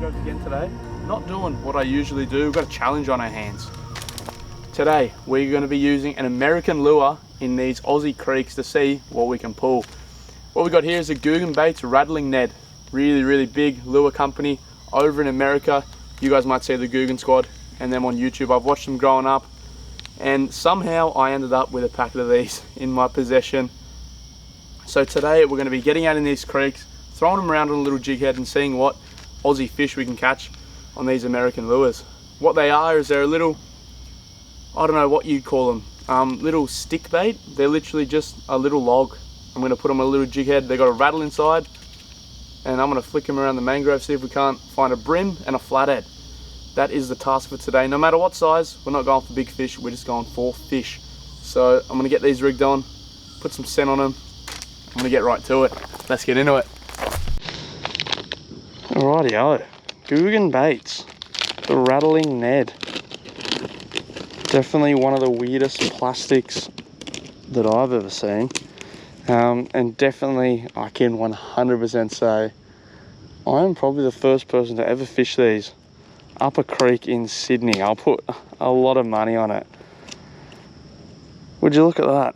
strokes again today. Not doing what I usually do, we've got a challenge on our hands. Today, we're going to be using an American lure in these Aussie creeks to see what we can pull. What we got here is a Googan Baits Rattling Ned. Really big lure company over in America. You guys might see the Googan Squad and them on YouTube. I've watched them growing up, and somehow I ended up with a packet of these in my possession. So today we're going to be getting out in these creeks, throwing them around on a little jig head and seeing what Aussie fish we can catch on these American lures. What they are is they're a little, I don't know what you'd call them, little stick bait. They're literally just a little log. I'm going to put them on a little jig head. They've got a rattle inside, and I'm going to flick them around the mangrove, see if we can't find a brim and a flathead. That is the task for today. No matter what size, we're not going for big fish, we're just going for fish. So I'm going to get these rigged on, put some scent on them. I'm going to get right to it. Let's get into it. Rightio, Googan Baits, the Rattling Ned. Definitely one of the weirdest plastics that I've ever seen. And definitely, I can 100% say, I am probably the first person to ever fish these up a creek in Sydney. I'll put a lot of money on it. Would you look at that?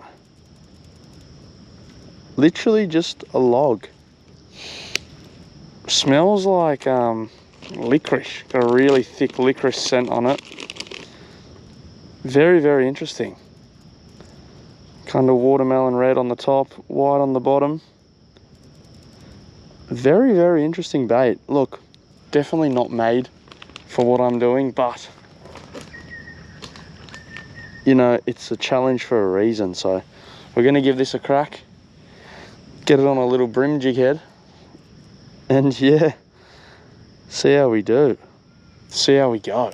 Literally just a log. Smells like licorice. Got a really thick licorice scent on it. Very interesting. Kind of watermelon red on the top, white on the bottom. Very interesting bait. Look, definitely not made for what I'm doing, but you know, it's a challenge for a reason. So we're going to give this a crack, get it on a little brim jig head, and yeah, see how we do, see how we go.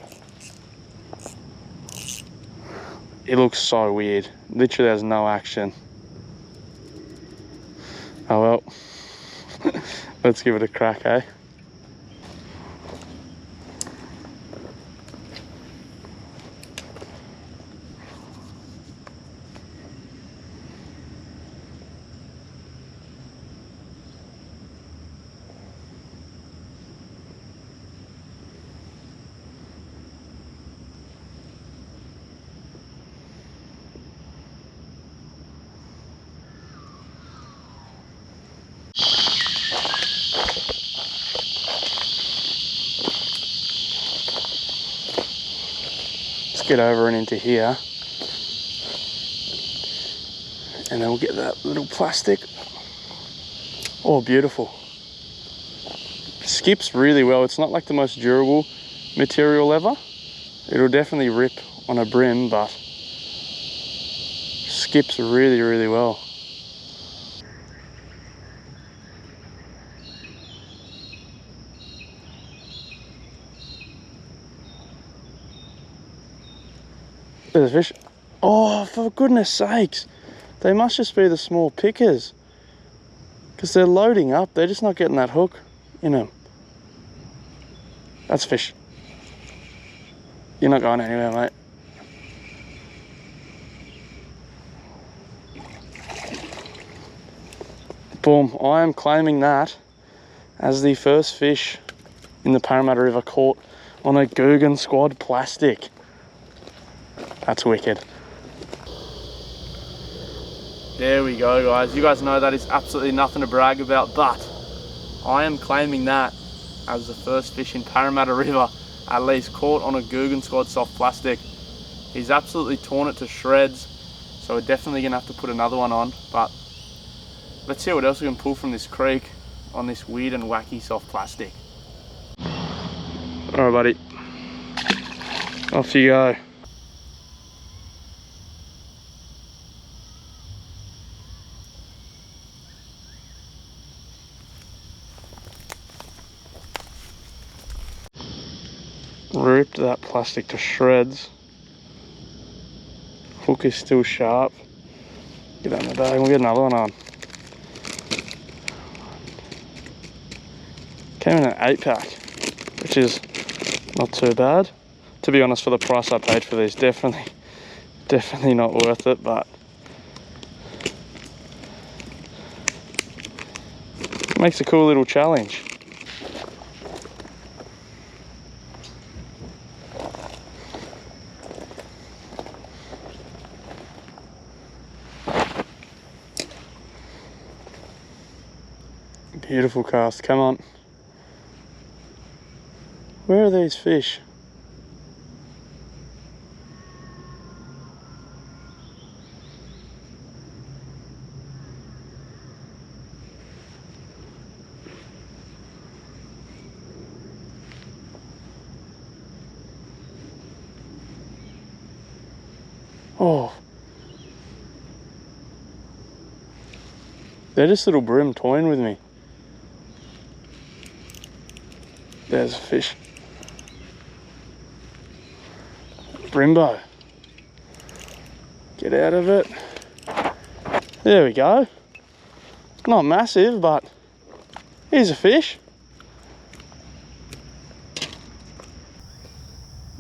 It looks so weird, literally has no action. Oh well, let's give it a crack, eh? Get over and into here, and then we'll get that little plastic. Oh, beautiful. Skips really well. It's not like the most durable material ever. It'll definitely rip on a brim, but skips really well. There's a fish. Oh, for goodness sakes. They must just be the small pickers, because they're loading up. They're just not getting that hook in them. That's fish. You're not going anywhere, mate. Boom. I am claiming that as the first fish in the Parramatta River caught on a Googan Squad plastic. That's wicked. There we go, guys. You guys know that is absolutely nothing to brag about, but I am claiming that as the first fish in Parramatta River, at least caught on a Googan Squad soft plastic. He's absolutely torn it to shreds, so we're definitely gonna have to put another one on, but let's see what else we can pull from this creek on this weird and wacky soft plastic. All right, buddy. Off you go. Ripped that plastic to shreds. Hook is still sharp. Get that in the bag and we'll get another one on. Came in an 8-pack, which is not too bad. To be honest, for the price I paid for these, definitely not worth it, but makes a cool little challenge. Beautiful cast, come on. Where are these fish? Oh. They're just little brim toying with me. There's a fish. Brimbo. Get out of it. There we go. Not massive, but here's a fish.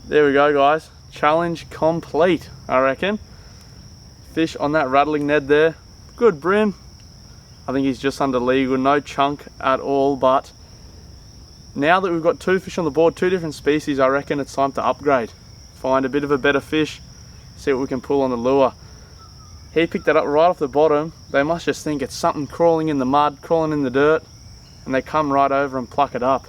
There we go, guys. Challenge complete, I reckon. Fish on that rattling Ned there. Good brim. I think he's just under legal, no chunk at all, but now that we've got 2 fish on the board, 2 different species, I reckon it's time to upgrade. Find a bit of a better fish, see what we can pull on the lure. He picked that up right off the bottom. They must just think it's something crawling in the mud, crawling in the dirt, and they come right over and pluck it up.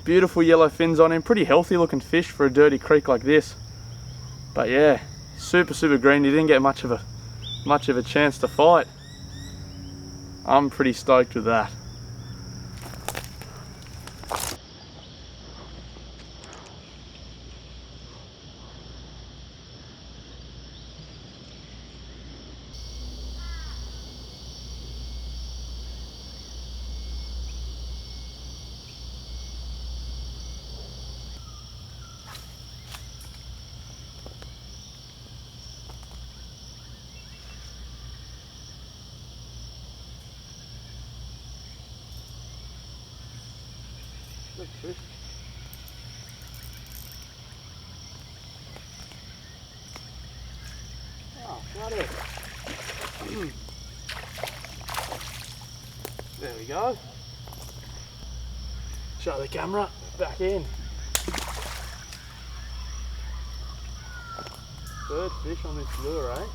Beautiful yellow fins on him, pretty healthy looking fish for a dirty creek like this. But yeah, super green. He didn't get much of a chance to fight. I'm pretty stoked with that. Good fish. Oh, got it. There we go. Show the camera, back in. Third fish on this lure, eh?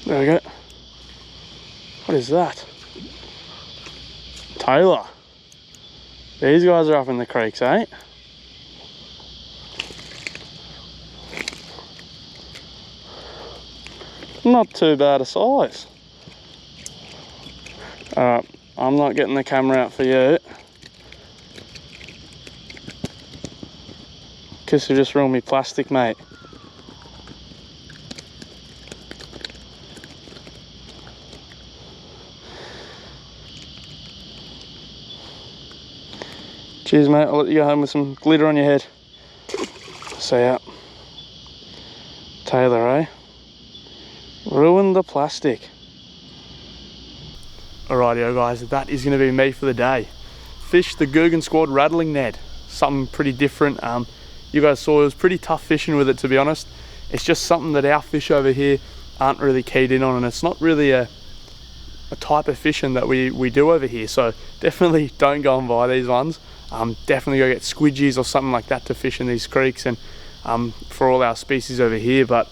There we go. What is that? Taylor. These guys are up in the creeks, eh? Not too bad a size. Alright, I'm not getting the camera out for you. Because you just ruined me plastic, mate. Cheers, mate. I'll let you go home with some glitter on your head. See ya. Taylor, eh? Ruin the plastic. Alrightio, guys, that is going to be me for the day. Fished the Gurgan Squad rattling Ned. Something pretty different. You guys saw it was pretty tough fishing with it, to be honest. It's just something that our fish over here aren't really keyed in on, and it's not really a type of fishing that we do over here. So definitely don't go and buy these ones. Definitely go get squidgies or something like that to fish in these creeks and for all our species over here. But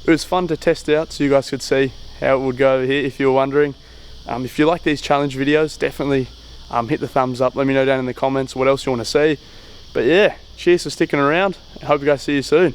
it was fun to test out so you guys could see how it would go over here if you were wondering. If you like these challenge videos, definitely hit the thumbs up. Let me know down in the comments what else you want to see. But yeah, cheers for sticking around. I hope you guys see you soon.